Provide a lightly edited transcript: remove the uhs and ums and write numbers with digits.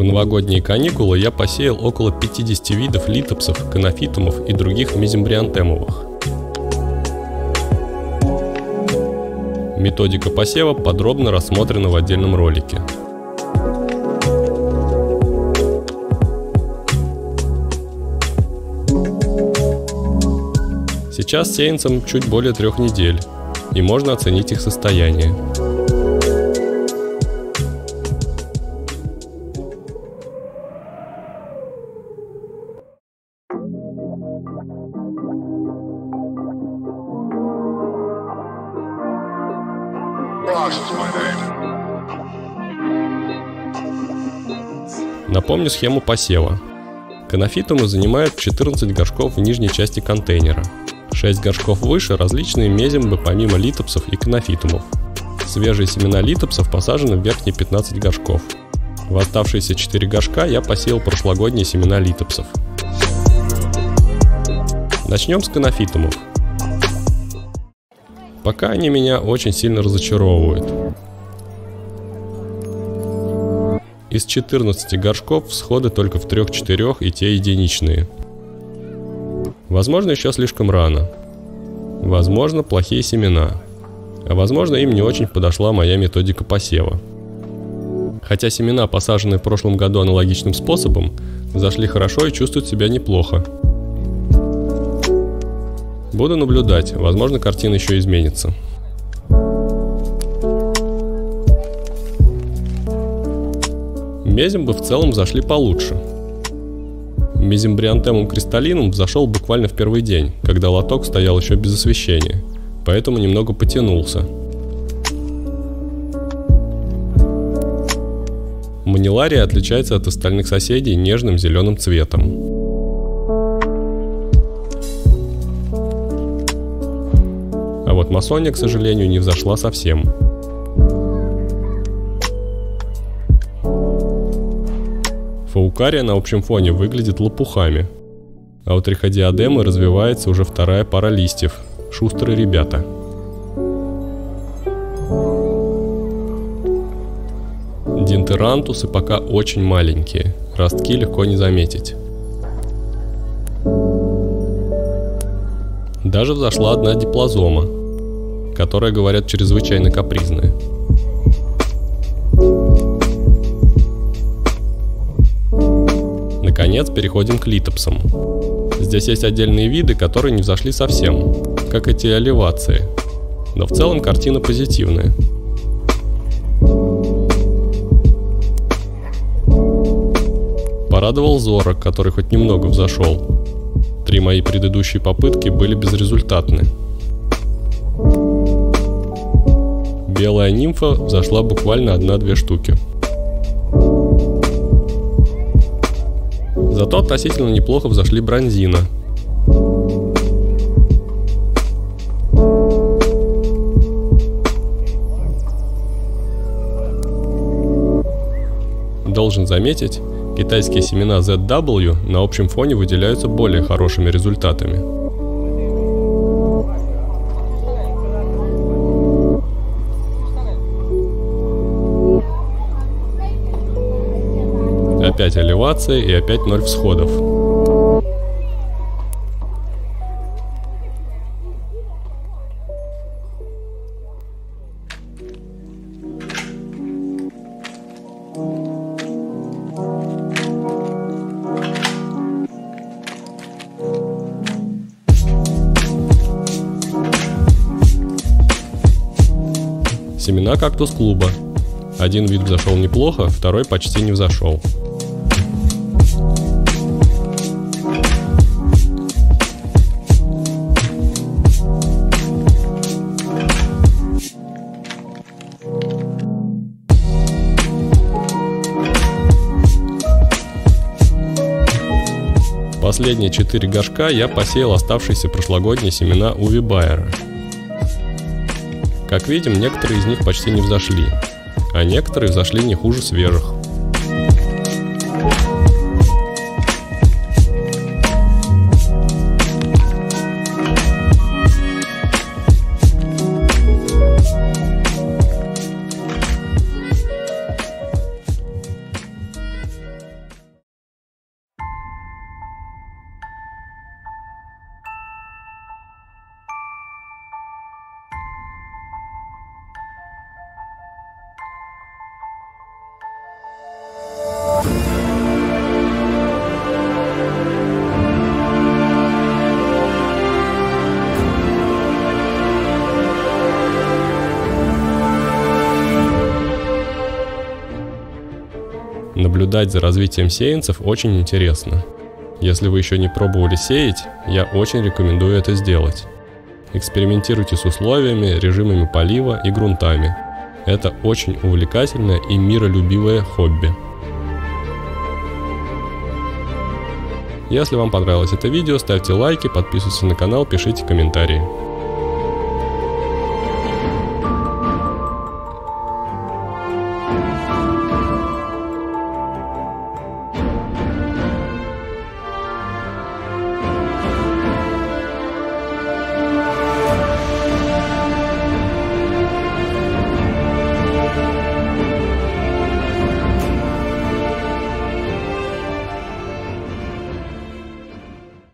В новогодние каникулы я посеял около 50 видов литопсов, канофитумов и других мезембриантемовых. Методика посева подробно рассмотрена в отдельном ролике. Сейчас сеянцам чуть более 3 недель, и можно оценить их состояние. Напомню схему посева. Канофитумы занимают 14 горшков в нижней части контейнера. 6 горшков выше различные мезимбы помимо литопсов и канофитумов. Свежие семена литопсов посажены в верхние 15 горшков. В оставшиеся 4 горшка я посеял прошлогодние семена литопсов. Начнем с канофитумов. Пока они меня очень сильно разочаровывают. Из 14 горшков всходы только в 3-4 и те единичные. Возможно, еще слишком рано. Возможно, плохие семена. А возможно, им не очень подошла моя методика посева. Хотя семена, посаженные в прошлом году аналогичным способом, взошли хорошо и чувствуют себя неплохо. Буду наблюдать, возможно, картина еще изменится. Мезимбы в целом зашли получше. Мезембриантемум кристаллинум взошел буквально в первый день, когда лоток стоял еще без освещения, поэтому немного потянулся. Манилария отличается от остальных соседей нежным зеленым цветом. А вот масония, к сожалению, не взошла совсем. Фаукария на общем фоне выглядит лопухами, а у триходиадемы развивается уже вторая пара листьев. Шустрые ребята. Динтерантусы пока очень маленькие, ростки легко не заметить. Даже взошла одна диплазома, которая, говорят, чрезвычайно капризная. Наконец, переходим к литопсам. Здесь есть отдельные виды, которые не взошли совсем, как эти оливации. Но в целом картина позитивная. Порадовал зорок, который хоть немного взошел. 3 мои предыдущие попытки были безрезультатны. Белая нимфа взошла буквально 1-2 штуки. Зато относительно неплохо взошли бронзина. Должен заметить, китайские семена ZW на общем фоне выделяются более хорошими результатами. Опять оливация и опять 0 всходов. Семена кактус-клуба. Один вид взошел неплохо, второй почти не взошел. Последние 4 горшка я посеял оставшиеся прошлогодние семена увибайера. Как видим, некоторые из них почти не взошли, а некоторые взошли не хуже свежих. Наблюдать за развитием сеянцев очень интересно. Если вы еще не пробовали сеять, я очень рекомендую это сделать. Экспериментируйте с условиями, режимами полива и грунтами. Это очень увлекательное и миролюбивое хобби. Если вам понравилось это видео, ставьте лайки, подписывайтесь на канал, пишите комментарии.